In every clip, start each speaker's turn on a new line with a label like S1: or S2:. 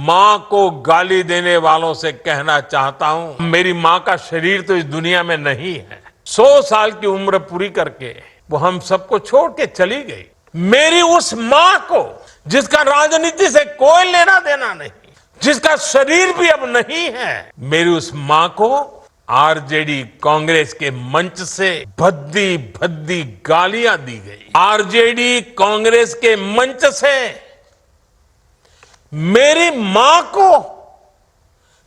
S1: माँ को गाली देने वालों से कहना चाहता हूँ, मेरी माँ का शरीर तो इस दुनिया में नहीं है। 100 साल की उम्र पूरी करके वो हम सबको छोड़ के चली गई। मेरी उस माँ को, जिसका राजनीति से कोई लेना देना नहीं, जिसका शरीर भी अब नहीं है, मेरी उस माँ को आरजेडी कांग्रेस के मंच से भद्दी भद्दी गालियां दी गई। आरजेडी कांग्रेस के मंच से मेरी मां को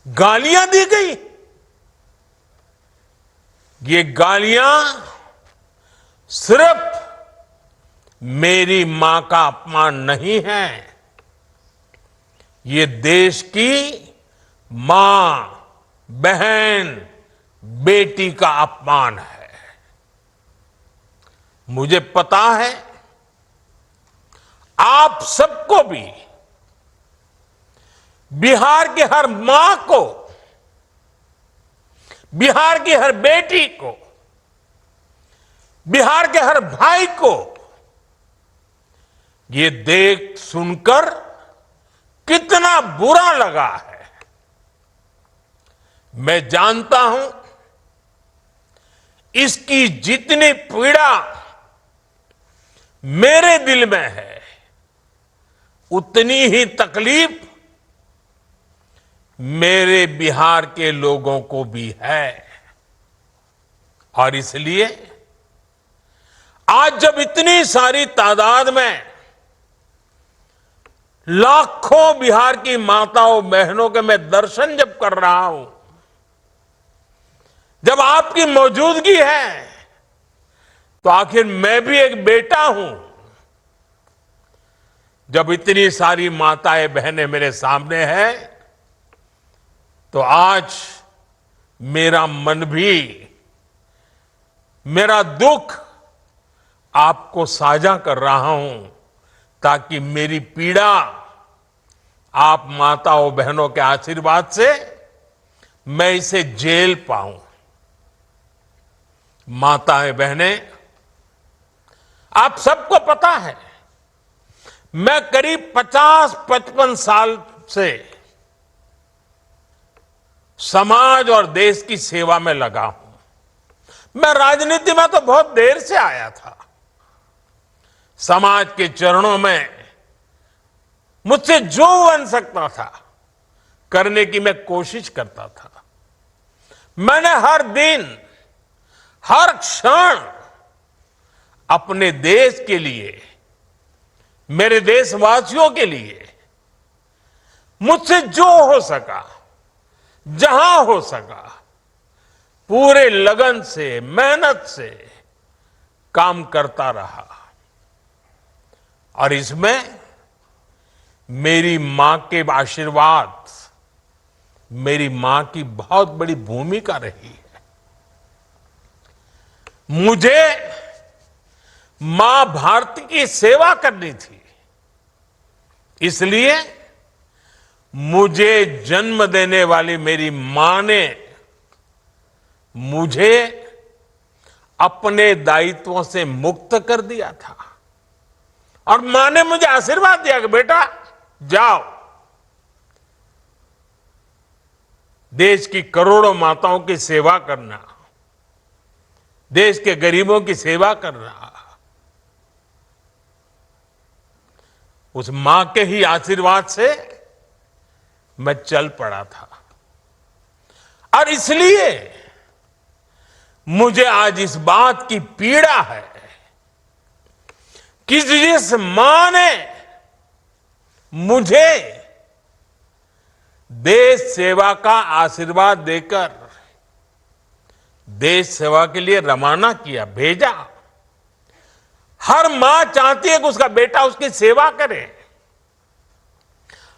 S1: गालियां दी गई। ये गालियां सिर्फ मेरी मां का अपमान नहीं है, ये देश की मां, बहन, बेटी का अपमान है। मुझे पता है आप सबको भी, बिहार की हर मां को, बिहार की हर बेटी को, बिहार के हर भाई को ये देख सुनकर कितना बुरा लगा है। मैं जानता हूं इसकी जितनी पीड़ा मेरे दिल में है, उतनी ही तकलीफ मेरे बिहार के लोगों को भी है। और इसलिए आज जब इतनी सारी तादाद में लाखों बिहार की माताओं बहनों के मैं दर्शन जब कर रहा हूं, जब आपकी मौजूदगी है, तो आखिर मैं भी एक बेटा हूं। जब इतनी सारी माताएं बहनें मेरे सामने हैं, तो आज मेरा मन भी, मेरा दुख आपको साझा कर रहा हूं, ताकि मेरी पीड़ा आप माताओं बहनों के आशीर्वाद से मैं इसे झेल पाऊं। माताएं बहनें, आप सबको पता है मैं करीब 50-55 साल से समाज और देश की सेवा में लगा हूं। मैं राजनीति में तो बहुत देर से आया था। समाज के चरणों में मुझसे जो बन सकता था करने की मैं कोशिश करता था। मैंने हर दिन, हर क्षण अपने देश के लिए, मेरे देशवासियों के लिए मुझसे जो हो सका, जहां हो सका, पूरे लगन से, मेहनत से काम करता रहा। और इसमें मेरी मां के आशीर्वाद, मेरी मां की बहुत बड़ी भूमिका रही है। मुझे मां भारती की सेवा करनी थी, इसलिए मुझे जन्म देने वाली मेरी मां ने मुझे अपने दायित्वों से मुक्त कर दिया था। और मां ने मुझे आशीर्वाद दिया कि बेटा जाओ, देश की करोड़ों माताओं की सेवा करना, देश के गरीबों की सेवा करना। उस मां के ही आशीर्वाद से मैं चल पड़ा था। और इसलिए मुझे आज इस बात की पीड़ा है कि जिस मां ने मुझे देश सेवा का आशीर्वाद देकर देश सेवा के लिए रवाना किया, भेजा। हर मां चाहती है कि उसका बेटा उसकी सेवा करे।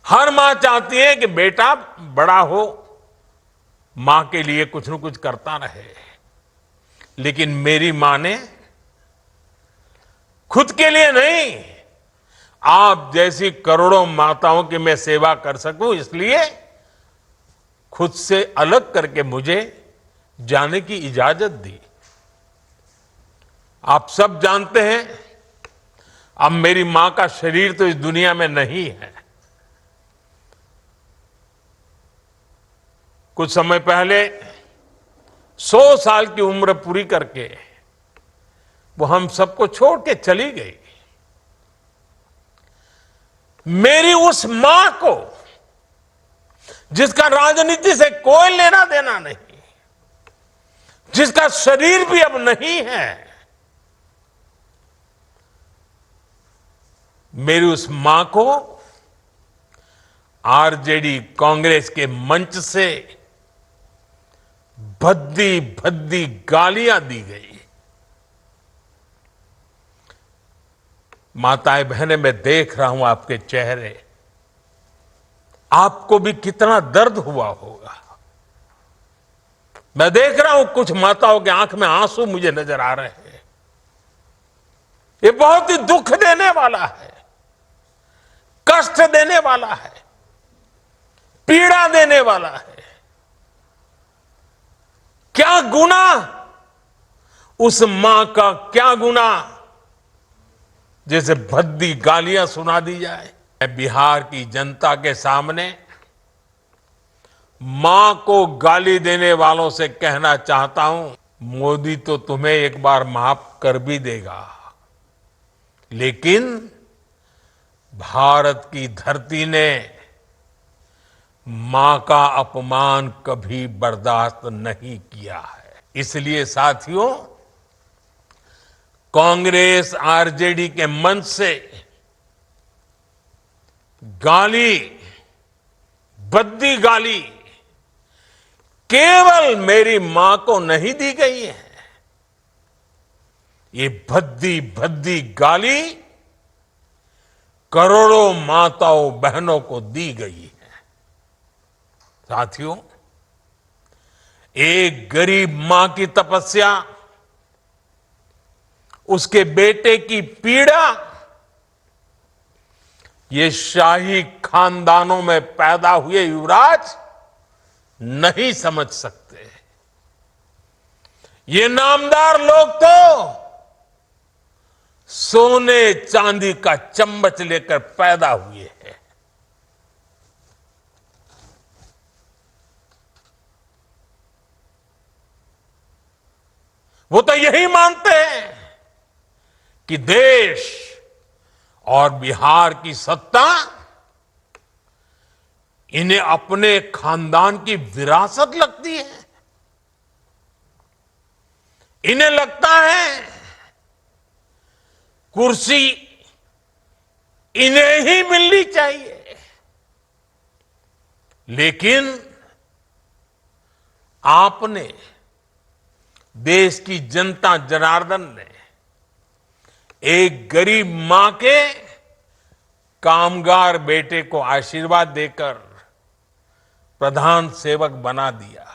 S1: हर मां चाहती है कि बेटा बड़ा हो, मां के लिए कुछ न कुछ करता रहे। लेकिन मेरी मां ने खुद के लिए नहीं, आप जैसी करोड़ों माताओं की मैं सेवा कर सकूं, इसलिए खुद से अलग करके मुझे जाने की इजाजत दी। आप सब जानते हैं, अब मेरी मां का शरीर तो इस दुनिया में नहीं है। कुछ समय पहले 100 साल की उम्र पूरी करके वो हम सबको छोड़ के चली गई। मेरी उस मां को, जिसका राजनीति से कोई लेना देना नहीं, जिसका शरीर भी अब नहीं है, मेरी उस मां को आरजेडी कांग्रेस के मंच से भद्दी भद्दी गालियां दी गई। माताएं बहनें, मैं देख रहा हूं आपके चेहरे, आपको भी कितना दर्द हुआ होगा। मैं देख रहा हूं कुछ माताओं के आंख में आंसू मुझे नजर आ रहे हैं। ये बहुत ही दुख देने वाला है, कष्ट देने वाला है, पीड़ा देने वाला है। क्या गुना, उस मां का क्या गुना जैसे भद्दी गालियां सुना दी जाए। मैं बिहार की जनता के सामने मां को गाली देने वालों से कहना चाहता हूं, मोदी तो तुम्हें एक बार माफ कर भी देगा, लेकिन भारत की धरती ने मां का अपमान कभी बर्दाश्त नहीं किया है। इसलिए साथियों, कांग्रेस आरजेडी के मंच से गाली, भद्दी गाली केवल मेरी मां को नहीं दी गई है। ये भद्दी भद्दी गाली करोड़ों माताओं बहनों को दी गई है। साथियों, एक गरीब मां की तपस्या, उसके बेटे की पीड़ा, ये शाही खानदानों में पैदा हुए युवराज नहीं समझ सकते। ये नामदार लोग तो सोने चांदी का चम्मच लेकर पैदा हुए हैं। वो तो यही मानते हैं कि देश और बिहार की सत्ता इन्हें अपने खानदान की विरासत लगती है। इन्हें लगता है कुर्सी इन्हें ही मिलनी चाहिए। लेकिन आपने, देश की जनता जनार्दन ने एक गरीब मां के कामगार बेटे को आशीर्वाद देकर प्रधान सेवक बना दिया।